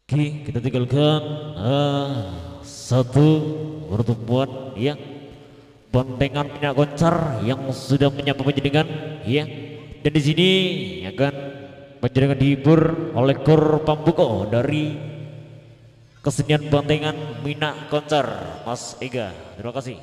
Oke, kita tinggalkan satu pertemuan yang bontengan minyak koncar yang sudah menyapa panjenengan ya. Dan di sini akan panjenengan dihibur oleh kor pambuko dari kesenian bontengan minyak koncar Mas Ega. Terima kasih.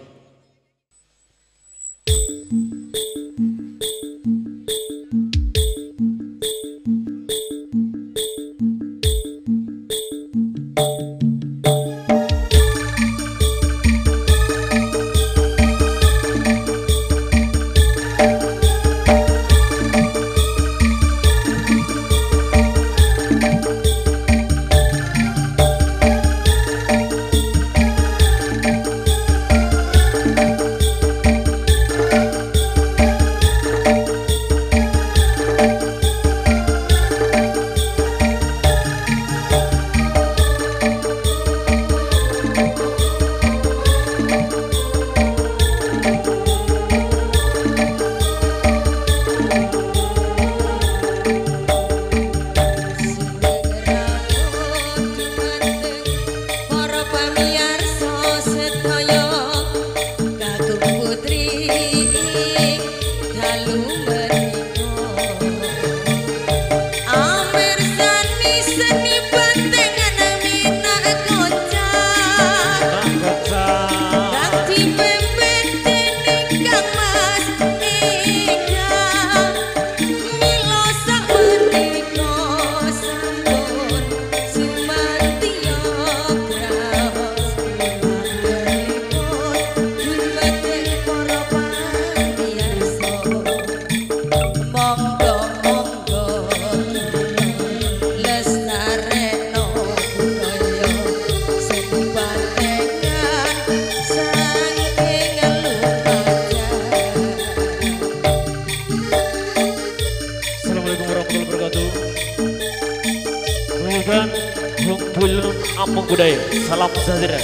Ampun budaya, salam sejahtera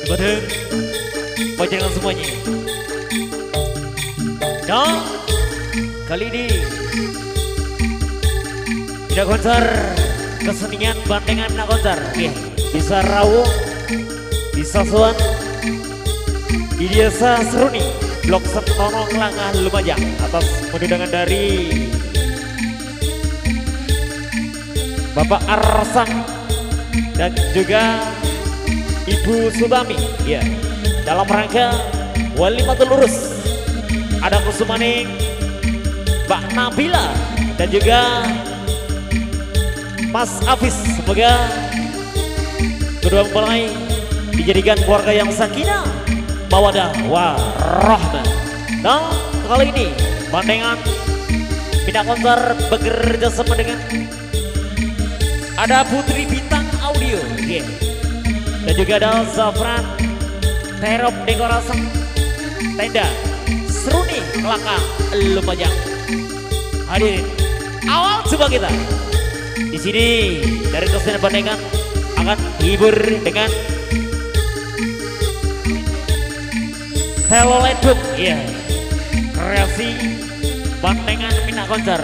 kepada panjenengan semuanya. Dan kali ini minyak koncar kesenian bandengan minyak koncar bisa rawuh, bisa soan di desa Seruni, Blok Sentono Kelangah Lumajang atas undangan dari Bapak Arsang dan juga Ibu Subami ya, dalam rangka Walimatul Urus ada Kusumaning, Mbak Nabila dan juga Mas Afis. Semoga kedua mempelai dijadikan keluarga yang sakinah mawadah warahmah. Dan kali ini bandengan minyak koncar bekerja sama dengan ada Putri Bintang Audio dan juga ada Zafran Terop Dekorasi Tenda Seruni Kelangah Lumajang. Hadirin awal coba kita di sini dari kesenian bandengan akan hibur dengan teloleduk kreasi bandengan minyak koncar.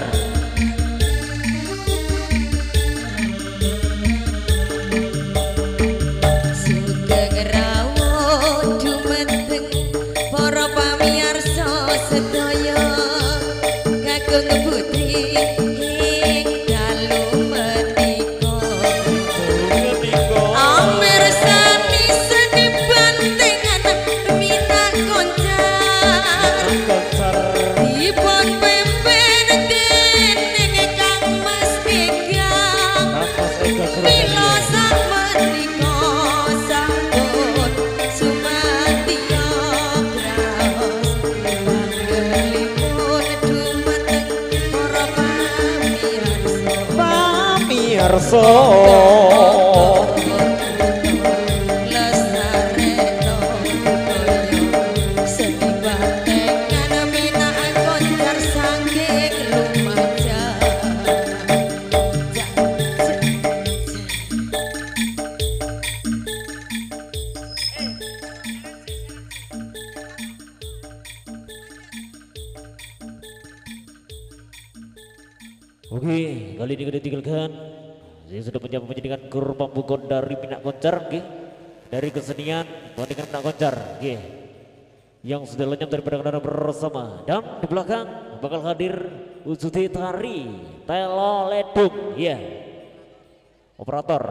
Arso Oke, kali ini kita tinggalkan Saya sudah menjawab dengan Gur Pambuko dari Minak Koncar, dari kesenian dengan Minak Koncar, yang sudah lenyap daripada kendaraan bersama. Dan di belakang bakal hadir Usuti Tari Telo Ledung, operator.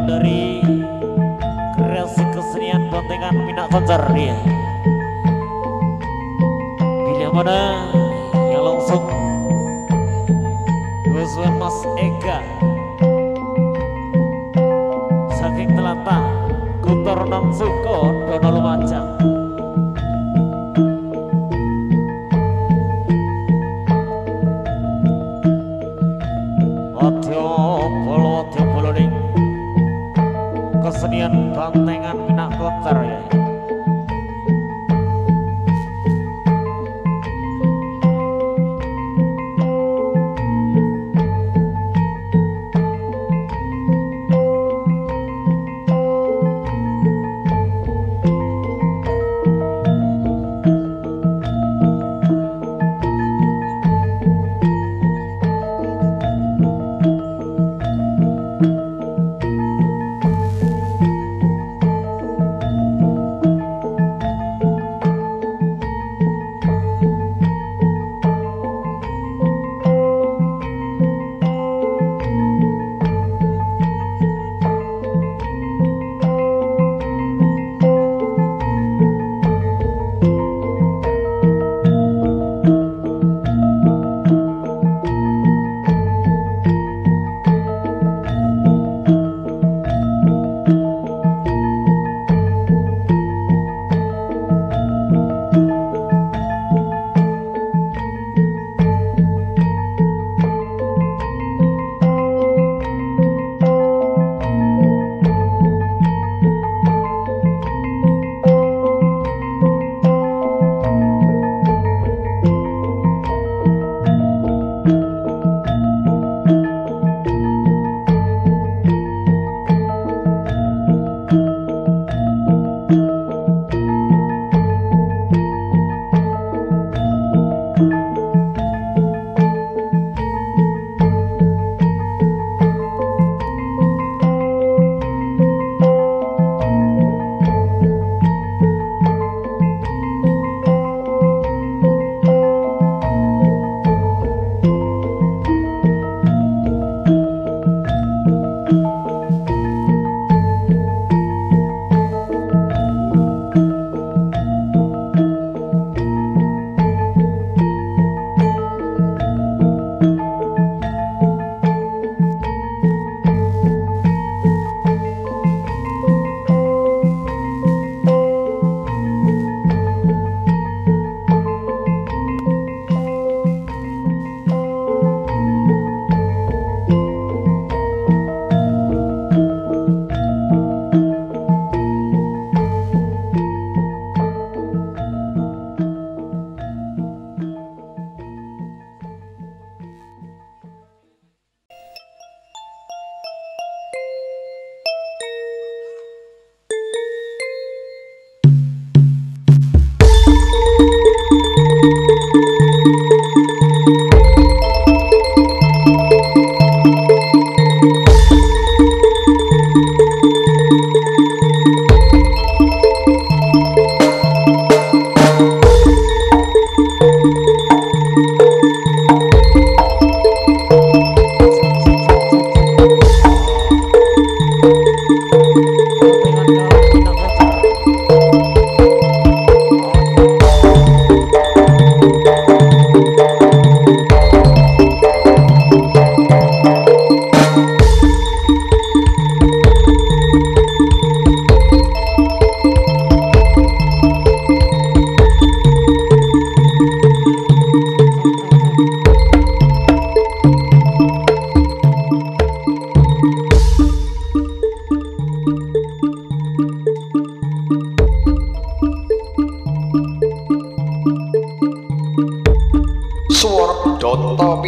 Dari kreasi kesenian Bontengan Minak Koncar, pilih mana yang langsung Guswan Mas Ega saking Telata Kutor Nang Suko Dono Lumajang. Wadyo Bolo ning kesenian Bantengan Minak Koncar,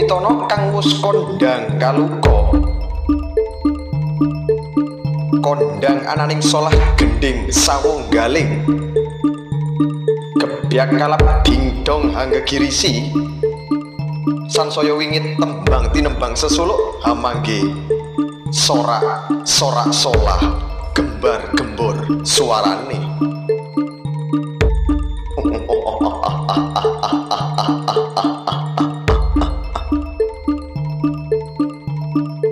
Pitana kang wus kondhang kaluka kondhang ananing solah gending sawunggaling gebyak kalap dingdong hangga girisi sansaya wingit tembang tinembang sesuluk hamangge sorak solah gembar gembor suarane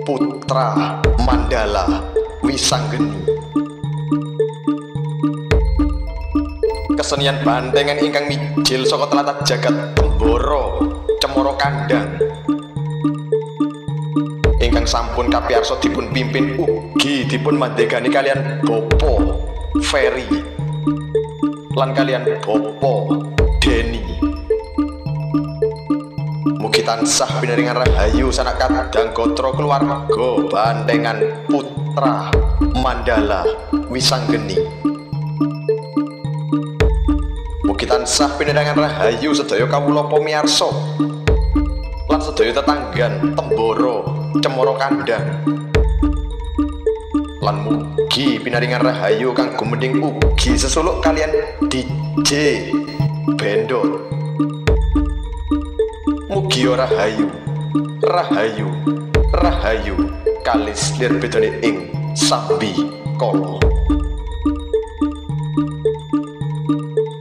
Putra Mandala Wisanggeni. Kesenian bantengan ingkang mijil saka tlatah jagat Tembara Cemara Kandang ingkang sampun kapiarsa dipun pimpin ugi dipun mandhegani kalian Bopo Ferry lan kalian Bopo Deni. Mugi tansah pinaringan rahayu sanak kadang gatra keluarga bantengan Putra Mandala Wisanggeni. Mugi tansah pinaringan rahayu sedaya kawula pamirsa lan sedaya tetanggan Tembara Cemara Kandang. Lan mugi pinaringan rahayu kang gumendhing ugi sesuluk kalian DJ Bendor. Mugi rahayu rahayu rahayu kalis lir bedane ing sambi kala.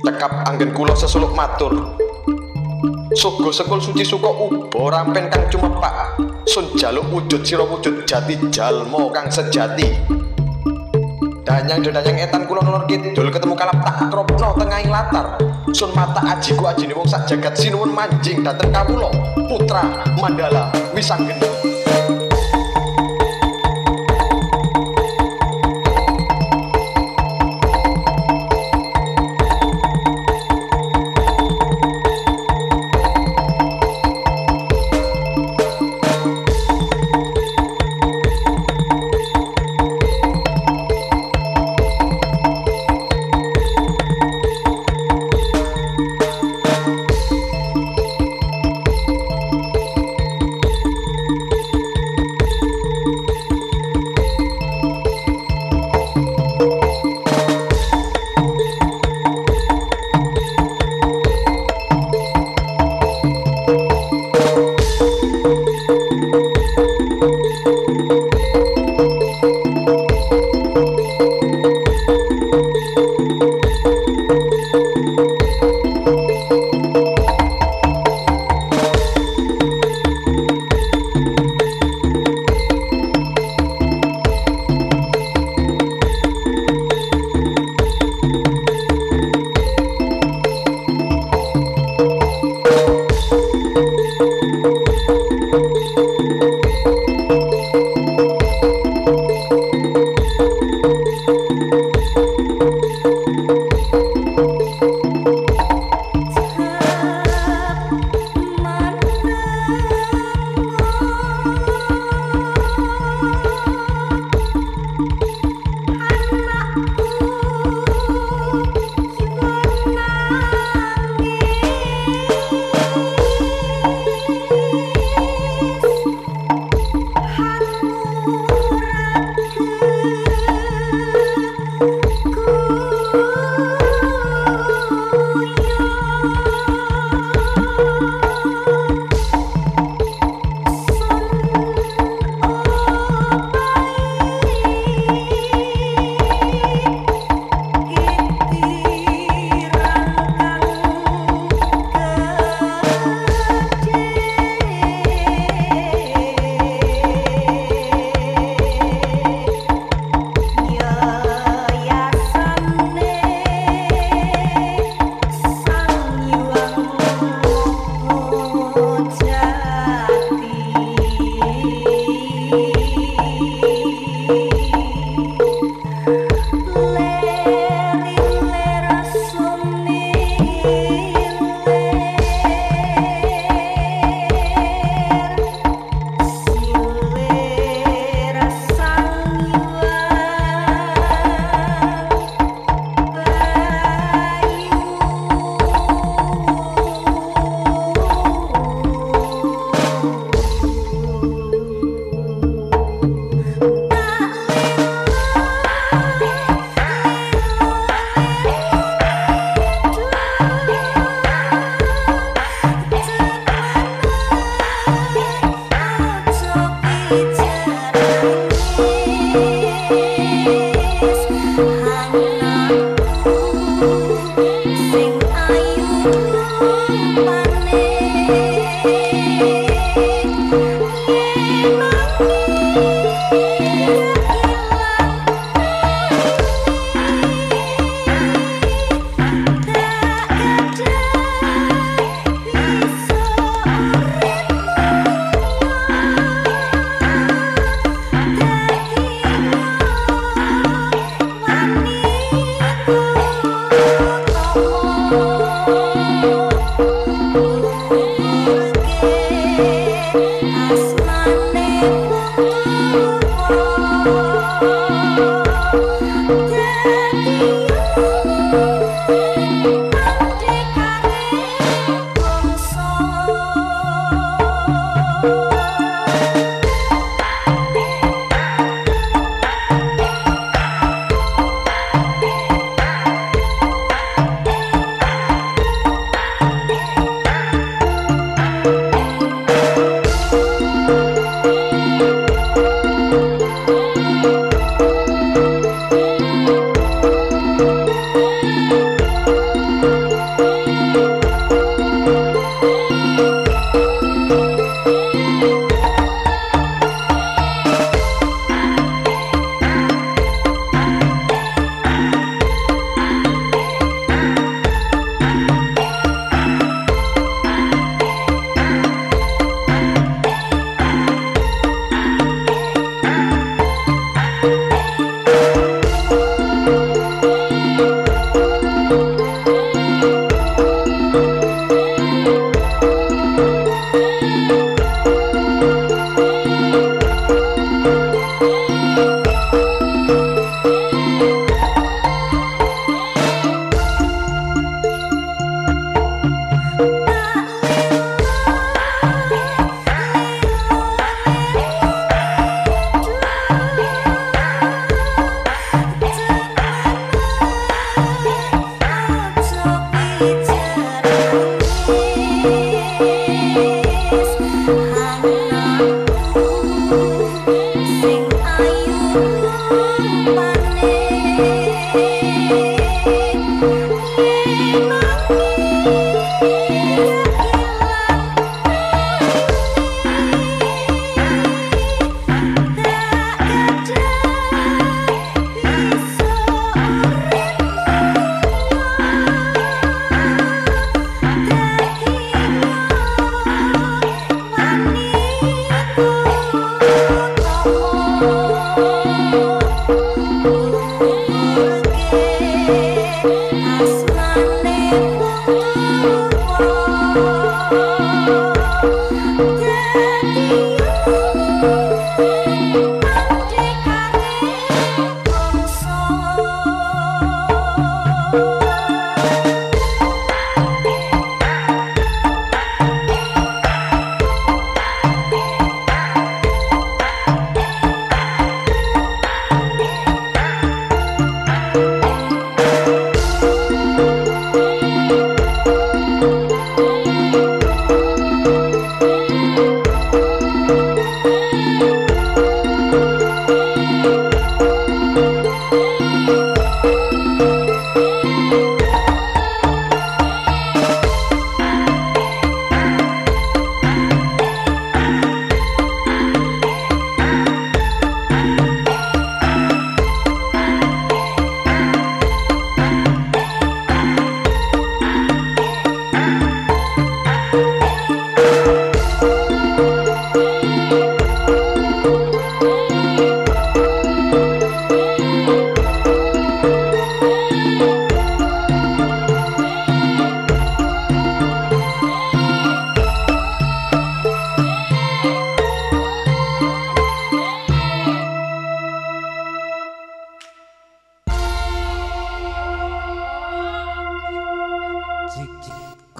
Tekap anggen kula sesuluk matur suga sekul suci suka uba rampen kang cumepak sun jaluk wujud sira wujud jati jalma kang sejati. Danyang danyang etan kula nulur kidul ketemu kalap tak kropno tengahing latar sun mata ajiku ajine wong sak jagat sinuwun manjing dateng kawula Putra Mandala Wisanggeni.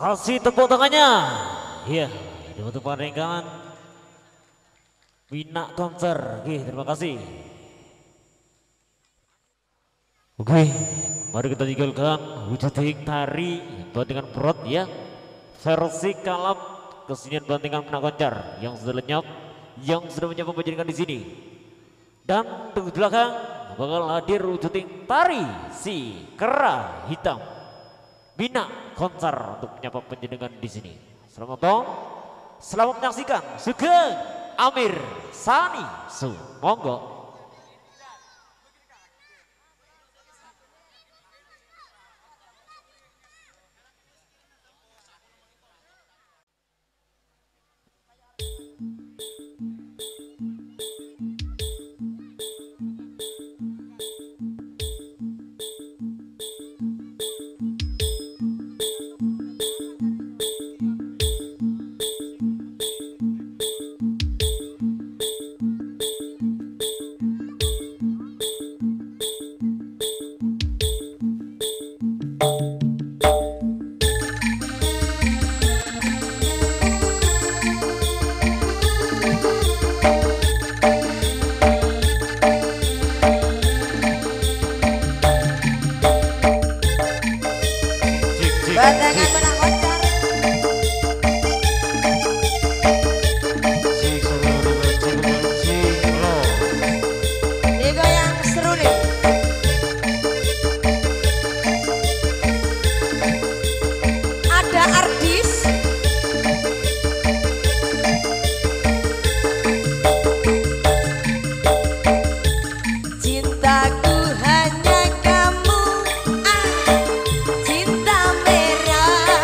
Kasih tepuk tangannya. Iya, untuk pernikahan Wina Konser. Oke, terima kasih. Oke, mari kita tinggalkan wujud tari bantingan perut ya. Versi kalap kesenian bantingan Wina Konser yang sudah lenyap, yang sudah menyapa menjadikan di sini. Dan di belakang bakal hadir wujuding tari si kera hitam Bina Konser untuk menyapa penjenengan di sini. Selamat dong, selamat menyaksikan Sugeng Amir Sani Su, monggo. Batangan menang konser. Digoyang seru nih. Ada Ardis. Cintaku hanya kamu, cinta merah.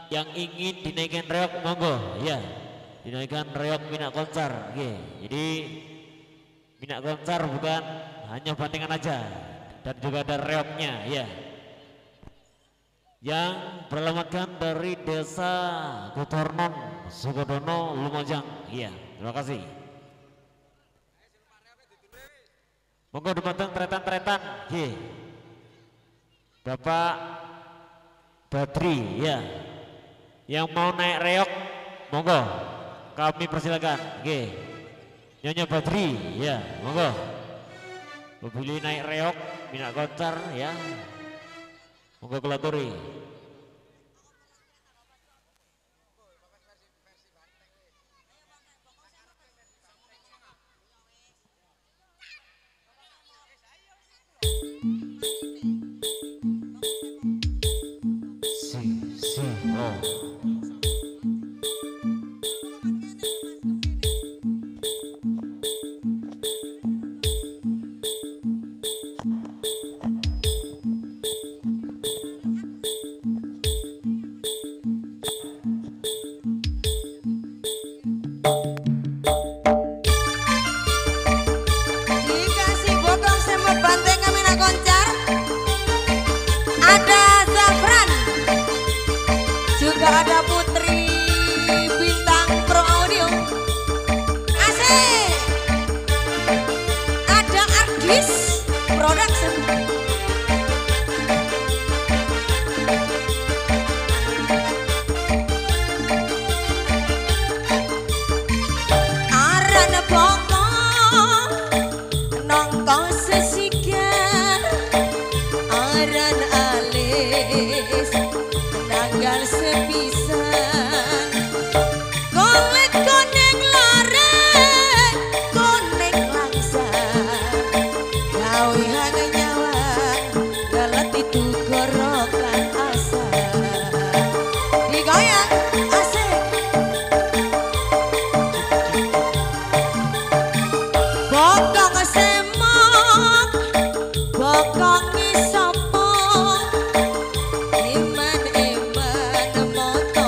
yang ingin dinaikkan reok monggo ya. Dinaikkan reok minat konser. Oke. Jadi minat konser bukan hanya bantingan aja dan juga ada reoknya ya. Yang beralamatkan dari Desa Kutornon, Sukodono, Lumajang. Iya, terima kasih. Monggo dumateng tretan-tretan. Ye. Bapak Badri ya. Yang mau naik reok, monggo. Kami persilakan. Oke. Nyonya Badri ya, monggo. Pilih naik reok, minat konser ya. Monggo kelaturi. Oh. Dikasih bokong semut banteng kami nak koncar. Ada Zafran, juga ada Putri Bintang Pro Audio. Asik. Ada Ardis Production. Arana bokong nongkong sesikan. Aran alis nanggal sepisan. Kolek koneng lare koneng langsat. Gawe hang nyawa galet itu gorokan asa. Digoyang asik. Bokong semok bokong isopo. Iman moto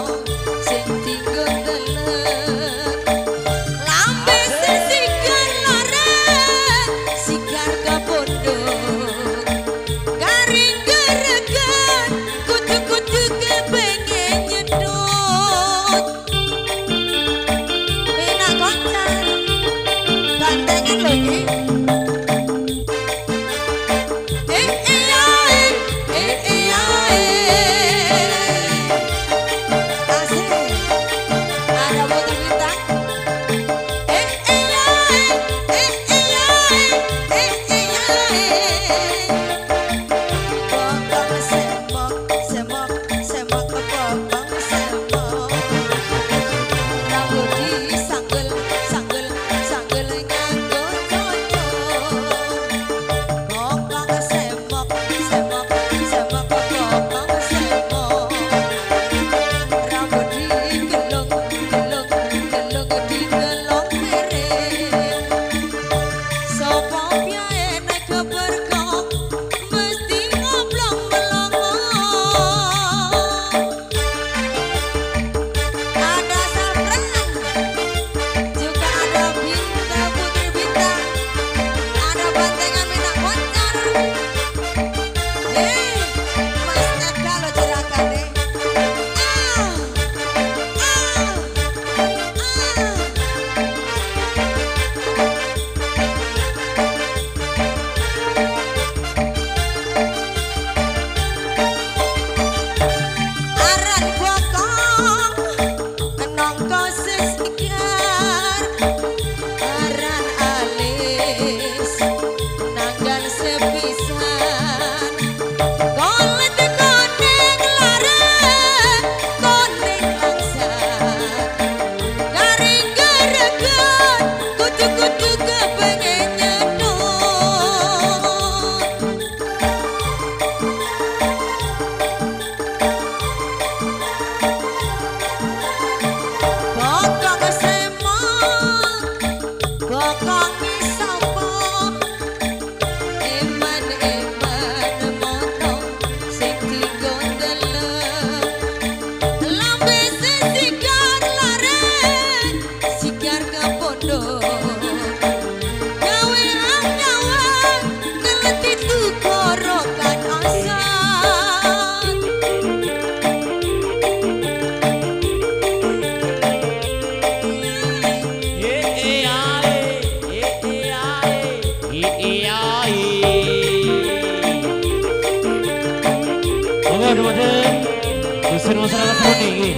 keseru nih.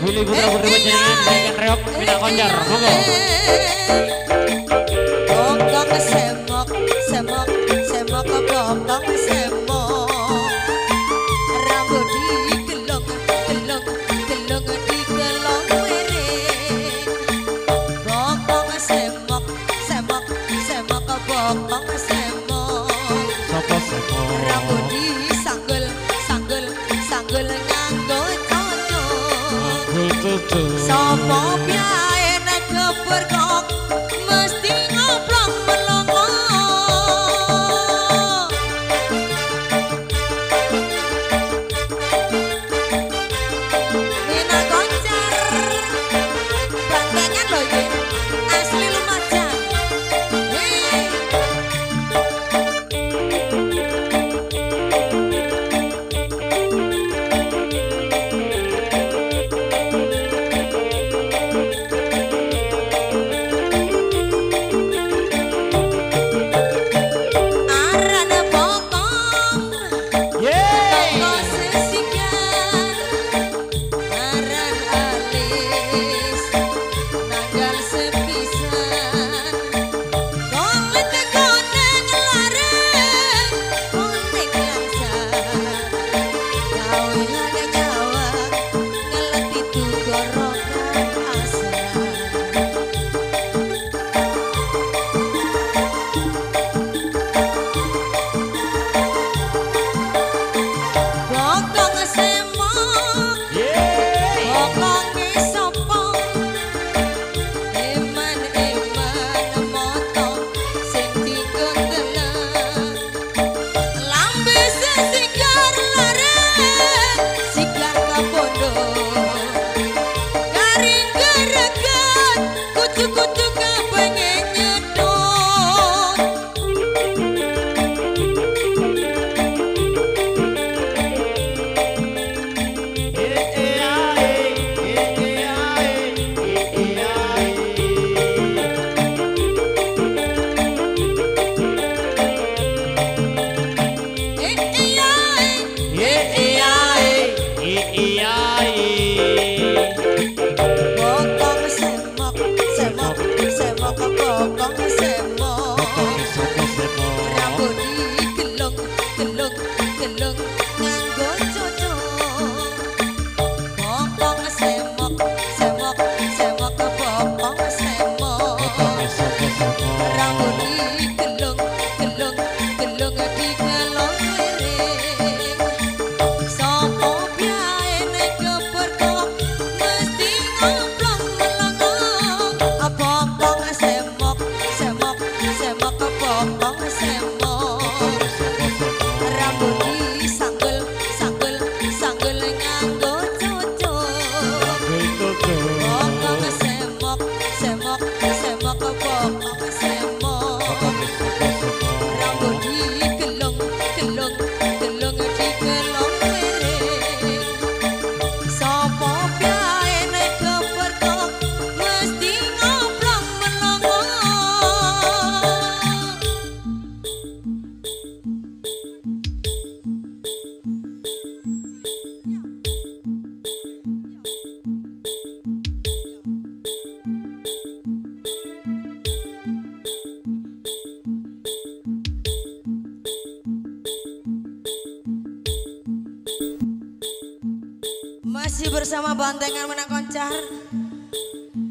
Ibu putra putri panjenengan dengan reok Mina Konjar. Monggo. Bokong semok, semok, semok bokong semok. Rambut digelong, gelong, gelong digelong miring. Bokong semok, semok, semok bokong semok. Sopo semok. Rambut disanggul, sanggul, sanggul nganggo cocok. Sopo piye nek kepergok mesti ngoplong melongo. Mina Konjar bantengan lho iki asli Lumajang. Hei. Arana bokong tonggo sesikan, aran alis nanggal sepisan. Kolet koneng lareng koneng langsat, gawe nyawa ngeleti tugorokan asal. Bokong semok, bokong sopong, eman-eman motong sing digondelan. Lambe sesigar lareng, sigar kapondo, garing gereget, kucu-kucu kepengen nyedot. Bokong semok, semok, semok bokong semok. Rambut digelung, gelung, gelung nganggo cocok. Bokong semok, semok, semok bokong semok. Rambut digelung, gelung, gelung digelung miring. Sopo piye nek kepergok mesti ngoplong melongo. Bokong semok, semok, semok bokong semok. Rambut disanggul, sanggul, sanggul nganggo cocok. Bokong semok, semok, semok bokong semok. Rambut digelung, gelung, gelung digelung miring. Sopo piye nek kepergok mesti ngoplong melongo. Masih bersama Bantengan Mina Konjar.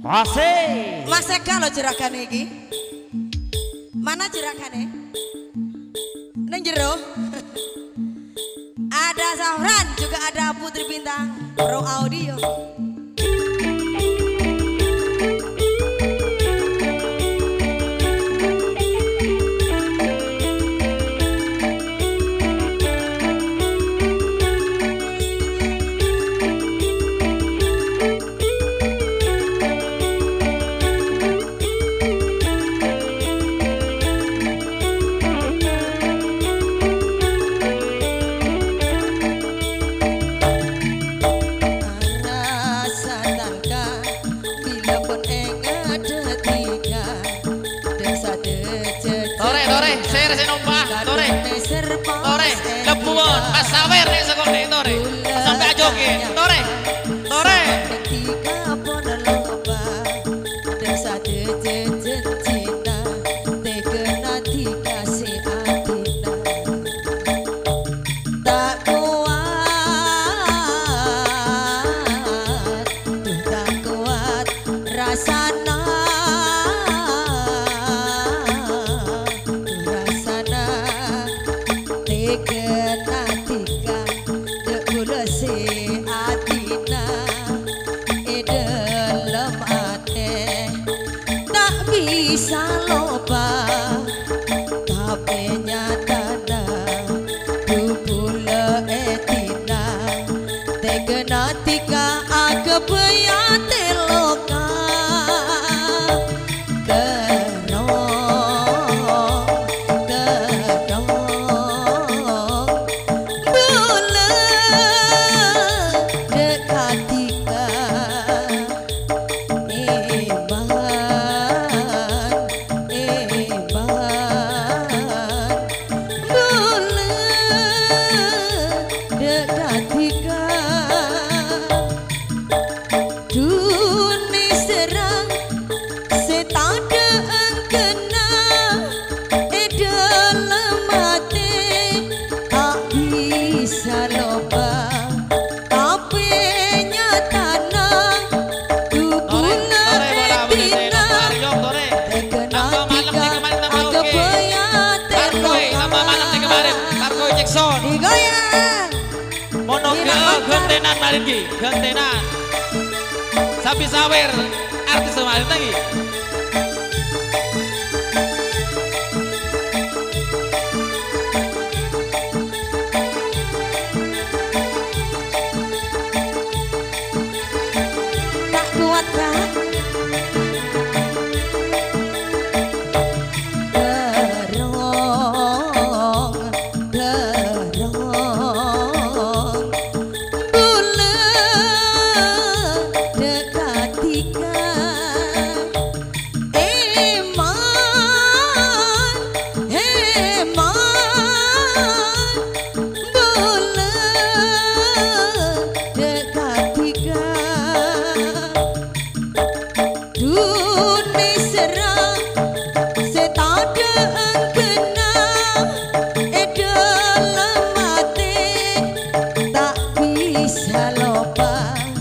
Asik. Mas Eka lo jerakane iki. Mana jerakane? Neng jero. Ada Safran, juga ada Putri Bintang, Pro Audio. lagi. Tore. Tore. Tiga pon loba desa jejen cinta tekena dikasih atina tak kuat tuh tak kuat rasana tuh rasana tekena tika dek kula si atina dalam hati tak bisa lupa tapi nyatana dupula etina tegena tika agabaya loka gentenan marin ki, gentenan. Sapi sawer artis kemarin lagi. tak kuat kan bisa lupa